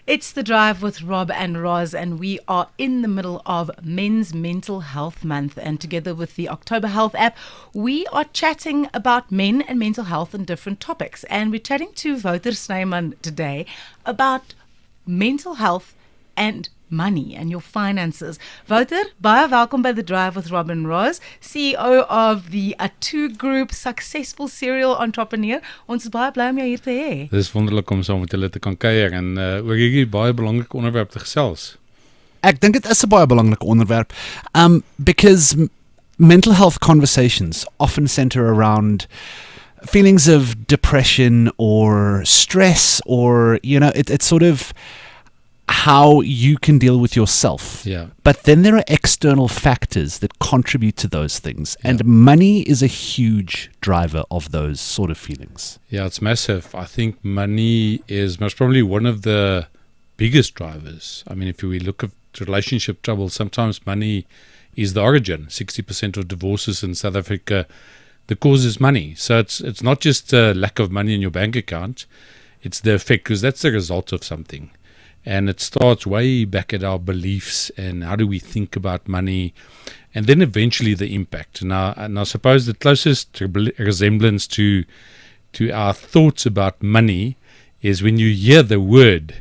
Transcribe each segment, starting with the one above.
It's The Drive with Rob and Roz, and we are in the middle of Men's Mental Health Month, and together with the October Health app, we are chatting about men and mental health and different topics. And we're chatting to Wouter Snyman today about mental health and money and your finances. Wouter, baie welkom by The Drive with Rob and Roz, CEO of the A2 Group, successful serial entrepreneur. Ons is baie bly om jou hier te hê. Dit is wonderlik om saam met julle te kan kuier en oor hierdie baie belangrike onderwerp te gesels. Ek dink dit is 'n baie belangrike onderwerp, because mental health conversations often center around feelings of depression or stress, or it's sort of how you can deal with yourself. Yeah. But then there are external factors that contribute to those things. And money is a huge driver of those sort of feelings. Yeah, it's massive. I think money is most probably one of the biggest drivers. I mean, if we look at relationship trouble, sometimes money is the origin. 60% of divorces in South Africa, the cause is money. So it's not just a lack of money in your bank account, it's the effect, because that's the result of something. And it starts way back at our beliefs and how do we think about money, and then eventually the impact. Now, and I suppose the closest resemblance to our thoughts about money is when you hear the word,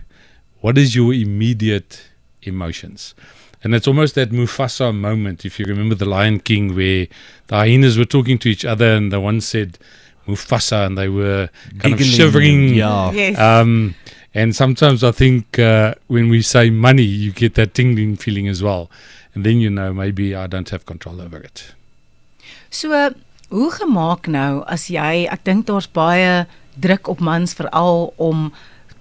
what is your immediate emotions? And it's almost that Mufasa moment, if you remember The Lion King, where the hyenas were talking to each other and the one said Mufasa and they were kind of shivering. Yeah. Yes. And sometimes I think when we say money, you get that tingling feeling as well. And then maybe I don't have control over it. So, hoe gemaak nou as jy, ek dink daar's baie druk op mans veral om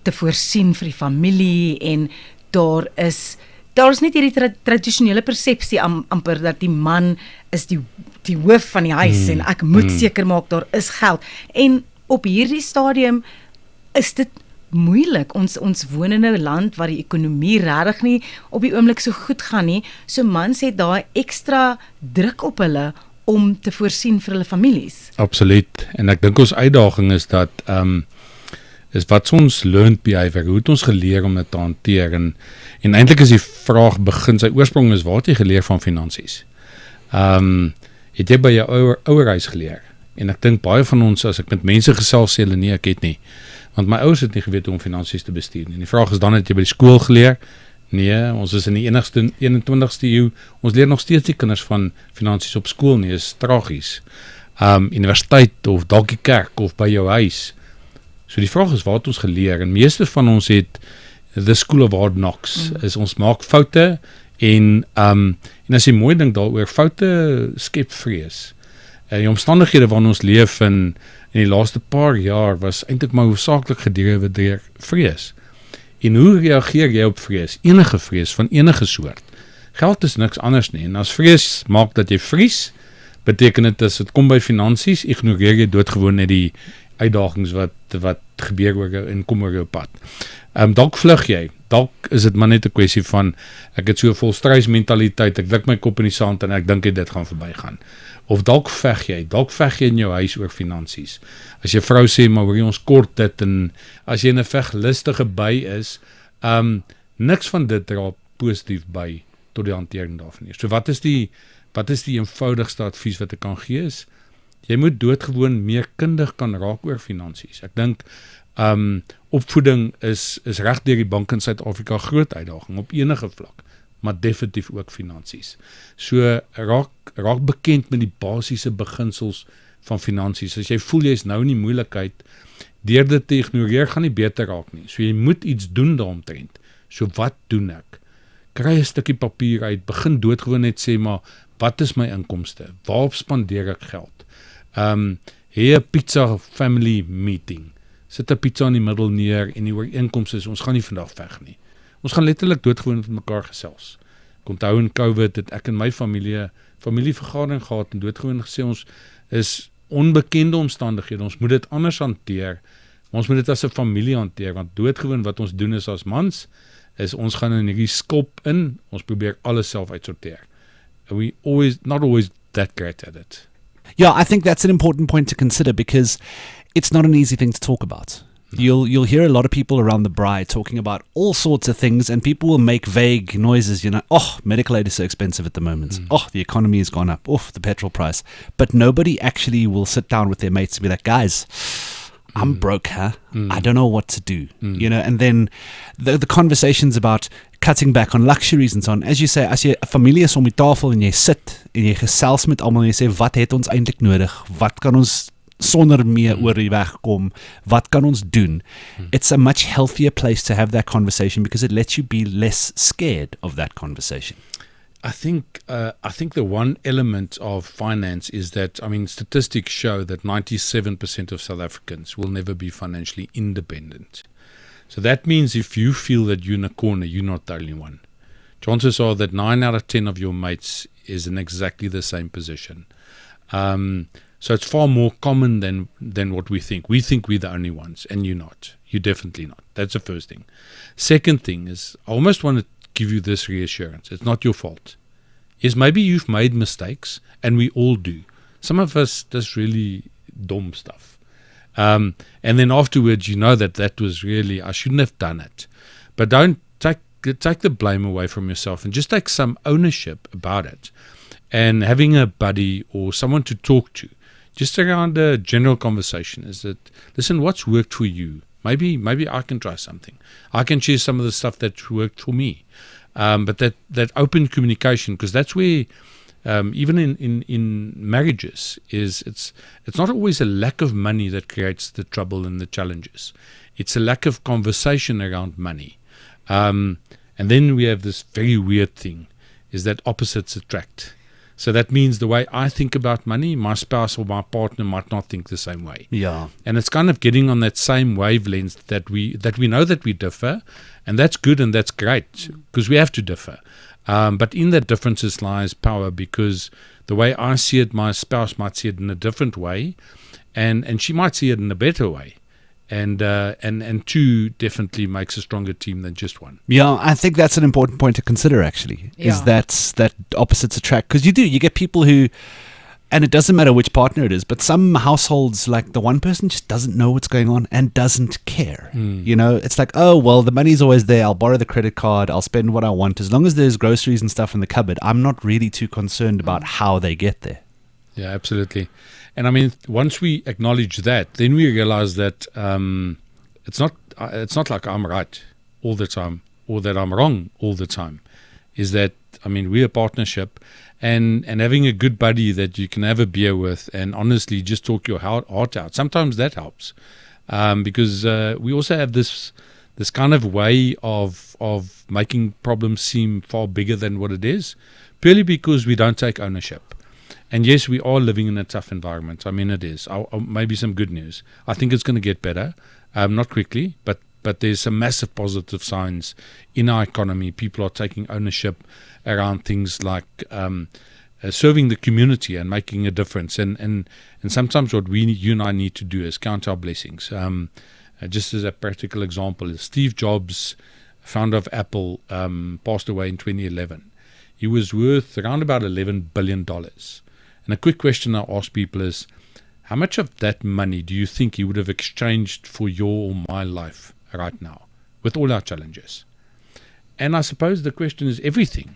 te voorsien vir die familie, en daar is net hierdie tradisionele persepsie amper dat die man is die hoof van die huis en ek moet seker maak daar is geld. En op hierdie stadium is dit moeilik. Ons woon in 'n land waar die ekonomie regtig nie op die oomblik so goed gaan nie. So mans het daai ekstra druk op hulle om te voorsien vir hulle families. Absoluut. En ek dink ons uitdaging is dat is wat ons learned behavior, hoe het ons geleer om dit te hanteer, en eintlik is die vraag begin, sy oorsprong is, waar het jy geleer van finansies? Het jy by jou ouerhuis geleer? En ek dink baie van ons, as ek met mense gesels, sê hulle nee, ek het nie. Want my ouers het nie geweet hoe om finansies te bestuur. En die vraag is dan, het jy by die skool geleer? Nee, ons is in die 21ste eeu, ons leer nog steeds die kinders van finansies op skool nie, is tragies. Universiteit, of dalk die kerk, of by jou huis. So die vraag is, waar het ons geleer? En meeste van ons het the school of hard knocks, is ons maak foute, en as jy mooi dink daaroor, foute skep vrees. Die omstandighede waarin ons leef in die laaste paar jaar was eintlik maar hoofsaaklik gedrewe deur vrees. En hoe reageer jy op vrees? Enige vrees van enige soort. Geld is niks anders nie. En as vrees maak dat jy vries, beteken dit as dit kom by finansies, ignoreer jy doodgewoon net die uitdagings wat gebeur oor jou en kom oor jou pad. Dalk vlug jy, dalk is dit maar net 'n kwessie van ek het so 'n volstrysmentaliteit, ek druk my kop in die sand en ek dink dit gaan verbygaan. Of dalk veg jy in jou huis oor finansies. As jy vrou sê, maar hoor jy ons kort dit, en as jy in 'n veglustige by is, niks van dit dra positief by tot die hantering daarvan. So wat is die eenvoudigste advies wat ek kan gee is, jy moet doodgewoon meer kundig kan raak oor finansies. Ek dink opvoeding is reg deur die bank in Suid-Afrika groot uitdaging op enige vlak, maar definitief ook finansies. So raak bekend met die basiese beginsels van finansies. As jy voel jy is nou in die moeilikheid, deur dit te ignoreer gaan nie beter raak nie. So jy moet iets doen daaromtrent. So wat doen ek? Kry 'n stukkie papier uit, begin doodgewoon net sê, maar wat is my inkomste? Waarop spandeer ek geld? Hier pizza family meeting. Sit 'n pizza in die middel neer en die ooreenkomste is, ons gaan nie vandag veg nie. Ons gaan letterlik doodgewoon met mekaar gesels. Ek onthou in COVID het ek en my familievergadering gehad en doodgewoon gesê, ons is onbekende omstandighede, ons moet dit anders hanteer, ons moet dit as 'n familie hanteer, want doodgewoon wat ons doen is as mans, is ons gaan in hierdie skop in, ons probeer alles self uitsorteer. And we not always that great at it. Yeah, I think that's an important point to consider, because it's not an easy thing to talk about. You'll hear a lot of people around the braai talking about all sorts of things, and people will make vague noises, medical aid is so expensive at the moment. The economy has gone up. The petrol price. But nobody actually will sit down with their mates and be like, guys, I'm broke, huh? I don't know what to do. And then the conversations about cutting back on luxuries and so on. As you say, as jy 'n familie is om die tafel en jy sit en jy gesels met almal en jy sê, wat het ons eintlik nodig? Wat kan ons sonder meer oor die weg kom? Wat kan ons doen? It's a much healthier place to have that conversation because it lets you be less scared of that conversation. I think the one element of finance is that, statistics show that 97% of South Africans will never be financially independent. So that means if you feel that you're in a corner, you're not the only one. Chances are that 9 out of 10 of your mates is in exactly the same position. So it's far more common than what we think. We think we're the only ones, and you're not. You're definitely not. That's the first thing. Second thing is, I almost want to give you this reassurance. It's not your fault. Yes, maybe you've made mistakes, and we all do. Some of us does really dumb stuff. And then afterwards, that was really, I shouldn't have done it. But don't take the blame away from yourself and just take some ownership about it. And having a buddy or someone to talk to, just around a general conversation, is that, listen, what's worked for you? Maybe I can try something. I can share some of the stuff that worked for me. But that open communication, because that's where, even in marriages, it's not always a lack of money that creates the trouble and the challenges. It's a lack of conversation around money. And then we have this very weird thing, is that opposites attract. So that means the way I think about money, my spouse or my partner might not think the same way. Yeah. And it's kind of getting on that same wavelength that we know that we differ, and that's good and that's great, because we have to differ. But in that differences lies power, because the way I see it, my spouse might see it in a different way, and she might see it in a better way. And two definitely makes a stronger team than just one. Yeah, I think that's an important point to consider, actually, is that opposites attract. Because you get people who, and it doesn't matter which partner it is, but some households, like the one person just doesn't know what's going on and doesn't care. It's like, oh, well, the money's always there. I'll borrow the credit card. I'll spend what I want. As long as there's groceries and stuff in the cupboard, I'm not really too concerned about how they get there. Yeah, absolutely. And once we acknowledge that, then we realize that it's not like I'm right all the time or that I'm wrong all the time. Is that, we're a partnership, and having a good buddy that you can have a beer with and honestly just talk your heart out. Sometimes that helps, because we also have this kind of way of making problems seem far bigger than what it is, purely because we don't take ownership. And yes, we are living in a tough environment. It is. Maybe some good news. I think it's going to get better, not quickly, but there's some massive positive signs in our economy. People are taking ownership around things like serving the community and making a difference. And sometimes what you and I need to do is count our blessings. Just as a practical example, Steve Jobs, founder of Apple, passed away in 2011. He was worth around about $11 billion. And a quick question I ask people is, how much of that money do you think he would have exchanged for your or my life right now, with all our challenges? And I suppose the question is everything.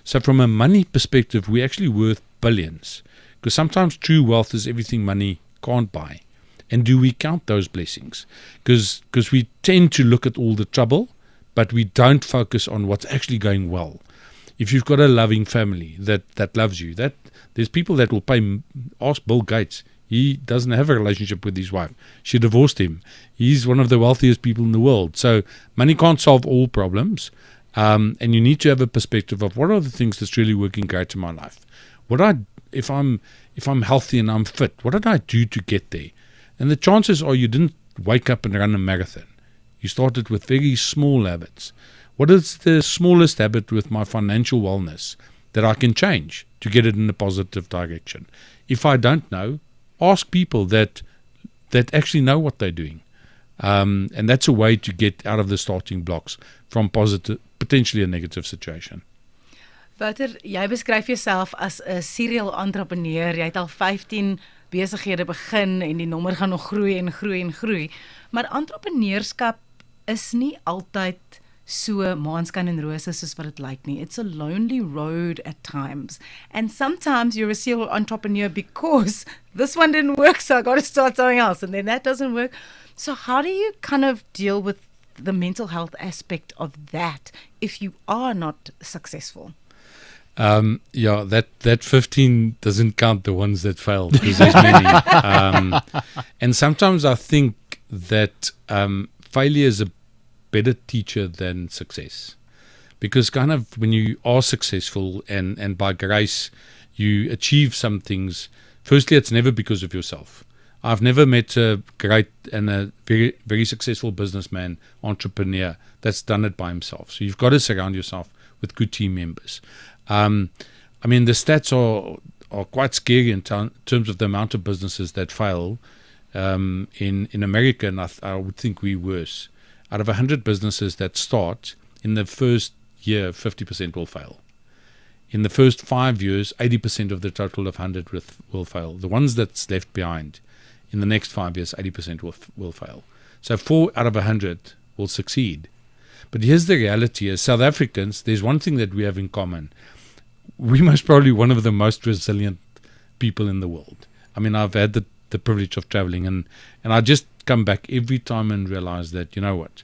So from a money perspective, we're actually worth billions, because sometimes true wealth is everything money can't buy. And do we count those blessings? Because we tend to look at all the trouble, but we don't focus on what's actually going well. If you've got a loving family that loves you, there's people that will pay. Ask Bill Gates. He doesn't have a relationship with his wife. She divorced him. He's one of the wealthiest people in the world. So money can't solve all problems, and you need to have a perspective of what are the things that's really working great in my life. If I'm healthy and I'm fit, what did I do to get there? And the chances are you didn't wake up and run a marathon. You started with very small habits. What is the smallest habit with my financial wellness that I can change to get it in a positive direction? If I don't know, ask people that actually know what they're doing. And that's a way to get out of the starting blocks from potentially a negative situation. Wouter, jy beskryf jouself as 'n serial entrepreneur. Jy het al 15 besighede begin en die nommer gaan nog groei en groei en groei. Maar entrepreneurskap is nie altyd so maanskyn en rose soos wat dit lyk nie. It's a lonely road at times. And sometimes you're a serial entrepreneur because this one didn't work, so I got to start something else, and then that doesn't work. So how do you kind of deal with the mental health aspect of that if you are not successful? That 15 doesn't count the ones that failed, because there's many. And sometimes I think that failure is a better teacher than success, because kind of when you are successful and by grace you achieve some things, firstly, it's never because of yourself. I've never met a great and a very, very successful businessman, entrepreneur, that's done it by himself. So you've got to surround yourself with good team members. I mean, the stats are quite scary in terms of the amount of businesses that fail in America, and I would think we're worse. Out of 100 businesses that start, in the first year, 50% will fail. In the first 5 years, 80% of the total of 100 will fail. The ones that's left behind, in the next 5 years, 80% will fail. So 4 out of 100 will succeed. But here's the reality: as South Africans, there's one thing that we have in common. We're most probably one of the most resilient people in the world. I mean, I've had the privilege of traveling, and I just come back every time and realize that, you know what,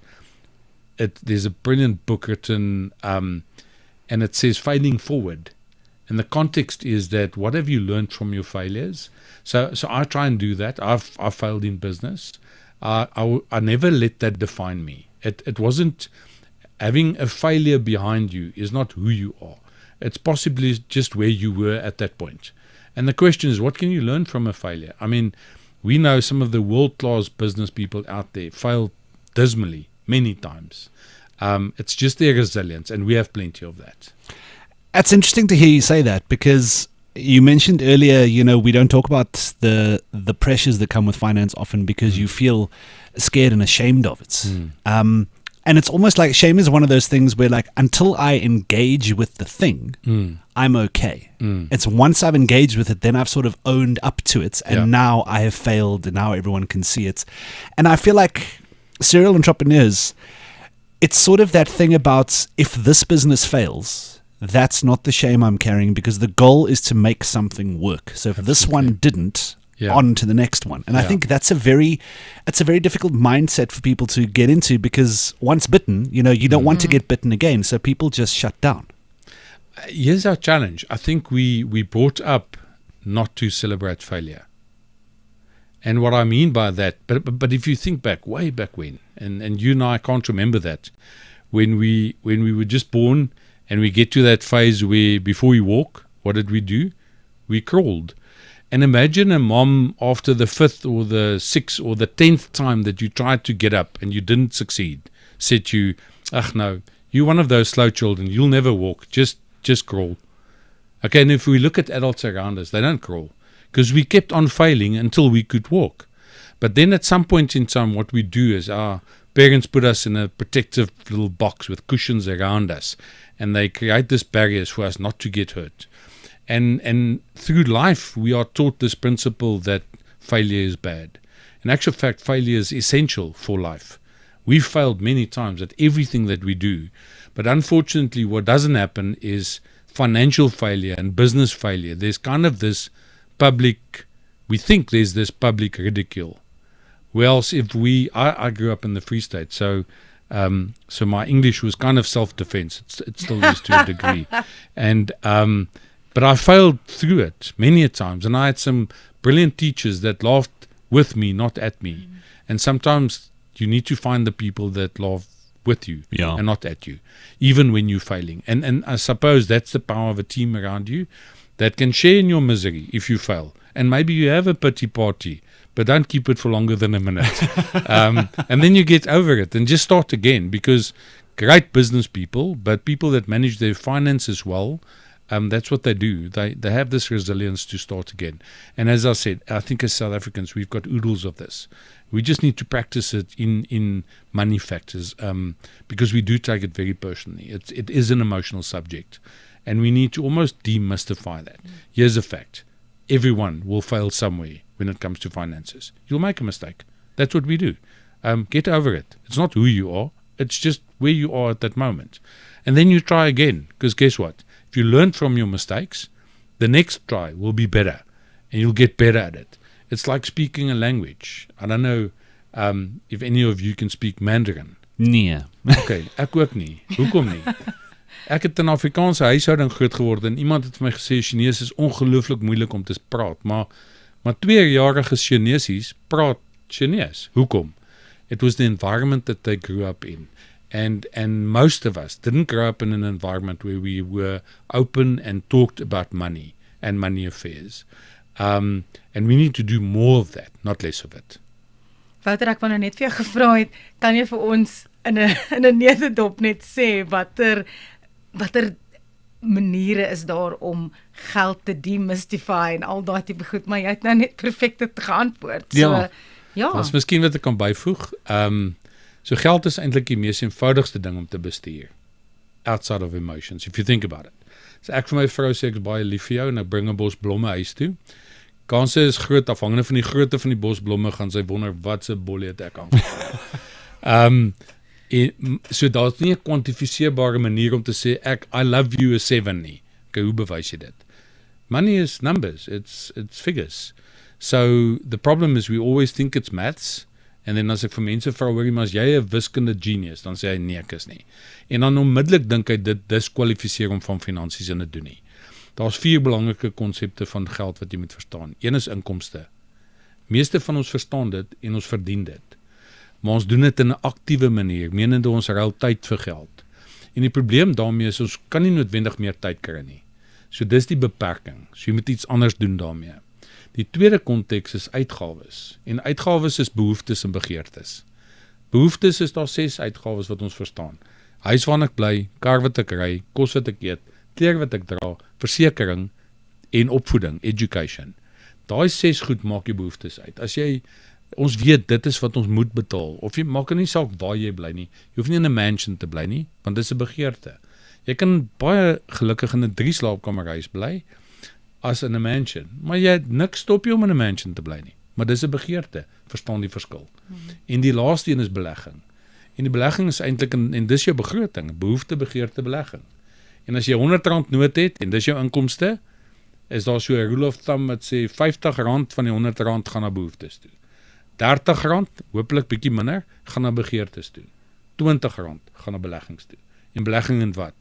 there's a brilliant book written, and it says failing forward. And the context is that what have you learned from your failures? So I try and do that. I've failed in business. I never let that define me. It wasn't having a failure behind you is not who you are. It's possibly just where you were at that point. And the question is, what can you learn from a failure? I mean, we know some of the world-class business people out there failed dismally many times. It's just their resilience, and we have plenty of that. It's interesting to hear you say that, because you mentioned earlier, we don't talk about the pressures that come with finance often because you feel scared and ashamed of it. And it's almost like shame is one of those things where, like, until I engage with the thing, I'm okay. It's once I've engaged with it, then I've sort of owned up to it, and now I have failed, and now everyone can see it. And I feel like serial entrepreneurs, it's sort of that thing about, if this business fails, that's not the shame I'm carrying, because the goal is to make something work. So if this one didn't, on to the next one. And I think it's a very difficult mindset for people to get into, because once bitten, you don't want to get bitten again. So people just shut down. Here's our challenge. I think we brought up not to celebrate failure. And what I mean by that, but if you think back, way back when, and you and I can't remember that, when we were just born and we get to that phase where before we walk, what did we do? We crawled. And imagine a mom after the 5th or the 6th or the 10th time that you tried to get up and you didn't succeed, said to you, no, you're one of those slow children, you'll never walk, just crawl. Okay, and if we look at adults around us, they don't crawl, because we kept on failing until we could walk. But then at some point in time, what we do is our parents put us in a protective little box with cushions around us, and they create this barriers for us not to get hurt. And through life, we are taught this principle that failure is bad. In actual fact, failure is essential for life. We've failed many times at everything that we do. But unfortunately, what doesn't happen is financial failure and business failure. There's kind of this we think there's this public ridicule. Whereas I grew up in the Free State, so my English was kind of self-defense. It still is to a degree. And but I failed through it many a times, and I had some brilliant teachers that laughed with me, not at me. And sometimes you need to find the people that laugh with you and not at you, even when you're failing. And I suppose that's the power of a team around you that can share in your misery if you fail. And maybe you have a pity party, but don't keep it for longer than a minute. And then you get over it and just start again, because great business people, but people that manage their finances well, that's what they do. They have this resilience to start again. And as I said, I think as South Africans, we've got oodles of this. We just need to practice it in money factors, because we do take it very personally. It is an emotional subject, and we need to almost demystify that. Here's a fact. Everyone will fail somewhere when it comes to finances. You'll make a mistake. That's what we do. Get over it. It's not who you are. It's just where you are at that moment. And then you try again, because guess what? If you learn from your mistakes, the next try will be better, and you'll get better at it. It's like speaking a language. I don't know if any of you can speak Mandarin. Nee. Okay, ek ook nie. Hoekom nie? Ek het in 'n Afrikaanse huishouding groot geword en iemand het vir my gesê Chinees is ongelooflik moeilik om te praat, maar 2-jarige Chinesies praat Chinees. Hoekom? It was the environment that they grew up in. And most of us didn't grow up in an environment where we were open and talked about money and money affairs. And we need to do more of that, not less of it. Wouter, ek wou nou net vir jou gevra het, kan jy vir ons in 'n nederdop net sê watter maniere is daar om geld te demystify en al daai tipe goed, maar jy het nou net perfek dit geantwoord. So, ja. Dis miskien wat ek kan byvoeg. So geld is eintlik die mees eenvoudigste ding om te bestuur, outside of emotions, if you think about it. So ek vir my vrou sê ek is baie lief vir jou en ek bring 'n bos blomme huis toe. Kanse is groot, afhangende van die grootte van die bos blomme, gaan sy wonder wat se bolle het ek aan. So daar's nie 'n kwantifiseerbare manier om te sê I love you is 7 nie. Okay, hoe bewys jy dit? Money is numbers, it's figures. So the problem is we always think it's maths, and then as ek vir mense vra, hoorie, maar as jy 'n wiskunde genius, dan sê hy nee, ek is nie. En dan onmiddellik dink hy dit diskwalifiseer om van finansies in te doen nie. Daar's 4 belangrike konsepte van geld wat jy moet verstaan. Een is inkomste. Meeste van ons verstaan dit en ons verdien dit. Maar ons doen dit in 'n aktiewe manier, menende ons ruil tyd vir geld. En die probleem daarmee is, ons kan nie noodwendig meer tyd kry nie. So dis die beperking. So jy moet iets anders doen daarmee. Die tweede konteks is uitgawes. En uitgawes is behoeftes en begeertes. Behoeftes is daar 6 uitgawes wat ons verstaan. Huis waarin ek bly, kar wat ek ry, kos wat ek eet, klere wat ek dra, versekering en opvoeding, education. Daai 6 goed maak jy behoeftes uit. As jy, ons weet dit is wat ons moet betaal, of jy maak nie saak waar jy bly nie, jy hoef nie in 'n mansion te bly nie, want dit is 'n begeerte. Jy kan baie gelukkig in 'n 3 slaapkamerhuis bly, as in 'n mansion, maar jy het niks stop jy om in 'n mansion te bly nie, maar dis 'n begeerte, verstaan die verskil. En die laaste een is belegging. En die belegging is eintlik en dis jou begroting, behoefte, begeerte, belegging. En as jy R100 nood het en dis jou inkomste, is daar so 'n rule of thumb wat sê R50 van die R100 gaan na behoeftes toe. R30, hopelik bietjie minder, gaan na begeertes toe. R20 gaan na beleggings toe. En belegging in wat?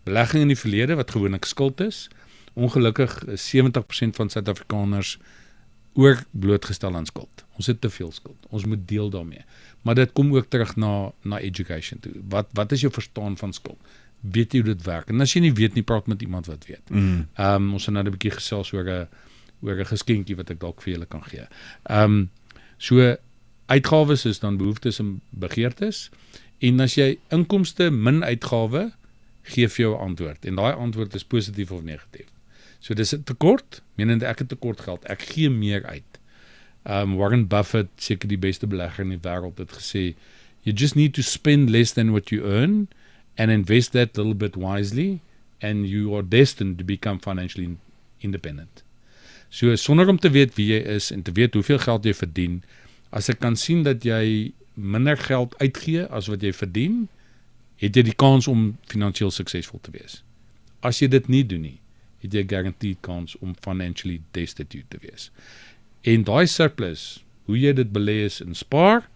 Belegging in die verlede wat gewoonlik skuld is. Ongelukkig is 70% van Suid-Afrikaners blootgestel aan skuld. Ons het te veel skuld. Ons moet deel daarmee. Maar dit kom ook terug na education toe. Wat is jou verstaan van skuld? Weet jy hoe dit werk? En as jy nie weet nie, praat met iemand wat weet. Ons het nou 'n bietjie gesels oor 'n geskenkie wat ek dalk vir julle kan gee. So uitgawes is dan behoeftes en begeertes. En as jy inkomste min uitgawe, gee vir jou 'n antwoord. En daai antwoord is positief of negatief. So dis 'n tekort, menende ek het tekort geld, ek gee meer uit. Warren Buffett, seker die beste belegger in die wêreld, het gesê, you just need to spend less than what you earn and invest that little bit wisely and you are destined to become financially independent. So sonder om te weet wie jy is en te weet hoeveel geld jy verdien, as ek kan sien dat jy minder geld uitgee as wat jy verdien, het jy die kans om finansiëel suksesvol te wees. As jy dit nie doen nie, het jy guaranteed kans om financially destitute te wees. En daai surplus, hoe jy dit belê is in spaar,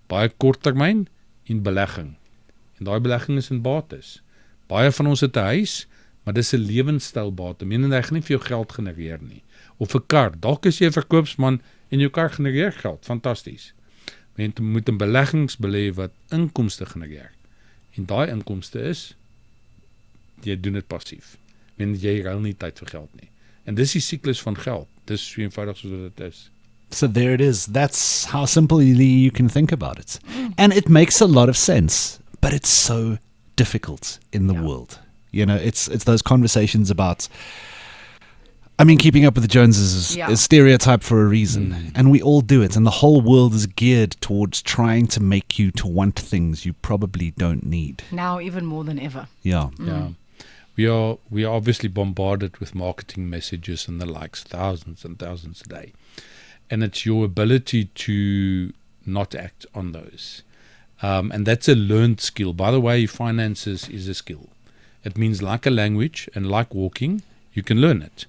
baie kort termyn en belegging. En daai belegging is in bates. Baie van ons het 'n huis, maar dis 'n lewenstylbate. Menende hy gaan nie vir jou geld genereer nie. Of 'n kar, dalk is jy 'n verkoopsman en jou kar genereer geld, fantasties. Men moet 'n beleggings belê wat inkomste genereer. En daai inkomste is, jy doen dit passief. Jy ruil nie tyd vir geld nie. En dis die siklus van geld. Dis so eenvoudig soos dit is. So there it is. That's how simply you can think about it. And it makes a lot of sense, but it's so difficult in the world. You know, it's those conversations about, I mean, keeping up with the Joneses is a stereotype for a reason. And we all do it. And the whole world is geared towards trying to make you to want things you probably don't need. Now even more than ever. Yeah. Yeah. We are obviously bombarded with marketing messages and the likes, thousands and thousands a day. And it's your ability to not act on those. And that's a learned skill. By the way, finances is a skill. It means like a language and like walking, you can learn it.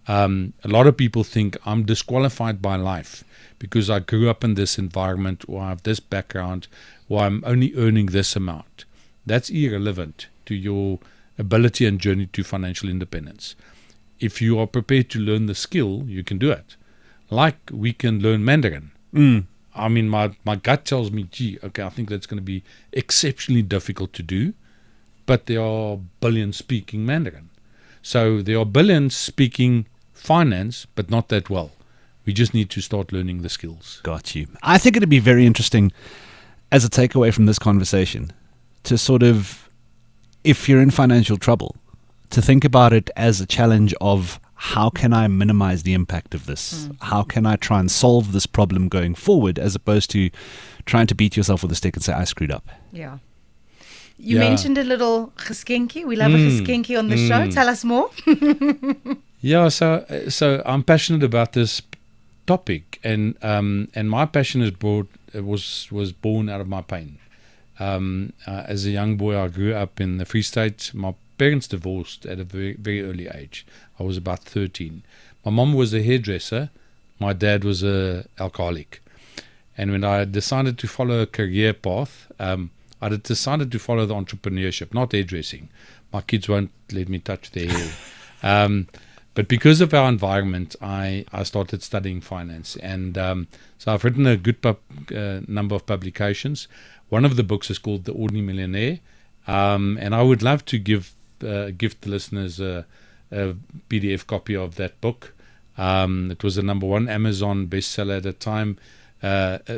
A lot of people think I'm disqualified by life because I grew up in this environment, or I have this background, or I'm only earning this amount. That's irrelevant to your ability and journey to financial independence. If you are prepared to learn the skill, you can do it. Like we can learn Mandarin. I mean, my gut tells me, gee, okay, I think that's going to be exceptionally difficult to do, but there are billions speaking Mandarin. So there are billions speaking finance, but not that well. We just need to start learning the skills. Got you. I think it'd be very interesting as a takeaway from this conversation to sort of, if you're in financial trouble, to think about it as a challenge of how can I minimize the impact of this? How can I try and solve this problem going forward, as opposed to trying to beat yourself with a stick and say, I screwed up. Yeah. You mentioned a little geskenkie. We love a geskenkie on the show. Tell us more. Yeah, so I'm passionate about this topic, and my passion was born out of my pain. As a young boy, I grew up in the Free State. My parents divorced at a very, very early age. I was about 13. My mom was a hairdresser. My dad was an alcoholic. And when I decided to follow a career path, I decided to follow the entrepreneurship, not hairdressing. My kids won't let me touch their hair. But because of our environment, I started studying finance. And so I've written a good number of publications. One of the books is called The Ordinary Millionaire. And I would love to give the listeners a PDF copy of that book. It was the number one Amazon bestseller at the time,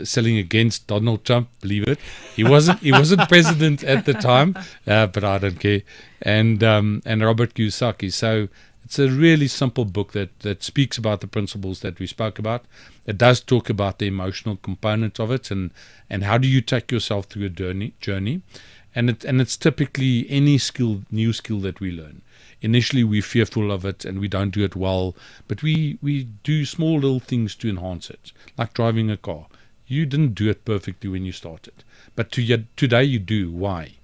selling against Donald Trump, believe it. He wasn't president at the time, but I don't care. And Robert Kiyosaki. So it's a really simple book that speaks about the principles that we spoke about. It does talk about the emotional component of it, and how do you take yourself through a journey. And it's typically any new skill that we learn. Initially, we're fearful of it and we don't do it well, but we do small little things to enhance it, like driving a car. You didn't do it perfectly when you started, but today you do. Why?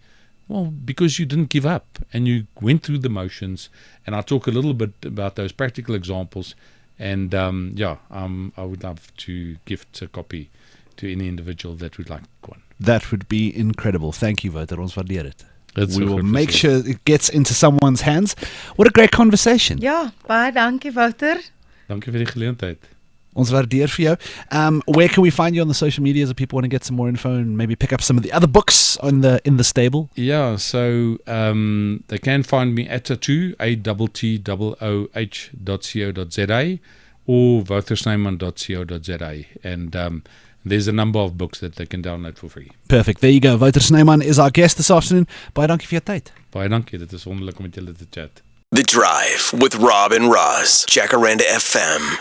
Well, because you didn't give up and you went through the motions. And I'll talk a little bit about those practical examples. And I would love to gift a copy to any individual that would like one. That would be incredible. Thank you, Wouter. Ons waardeer dit. We will make sure it gets into someone's hands. What a great conversation. Ja, baie dankie, Wouter. Dankie vir die geleentheid. Ons waardeer vir jou. Where can we find you on the social medias if people want to get some more info and maybe pick up some of the other books in the stable? Yeah, so they can find me at ATTOOH.co.za or woutersnyman.co.za, and there's a number of books that they can download for free. Perfect. There you go. Wouter Snyman is our guest this afternoon. Baie dankie vir jou tyd. Baie dankie. Dit is wonderlik om met julle te chat. The Drive with Rob and Roz, Jacaranda FM.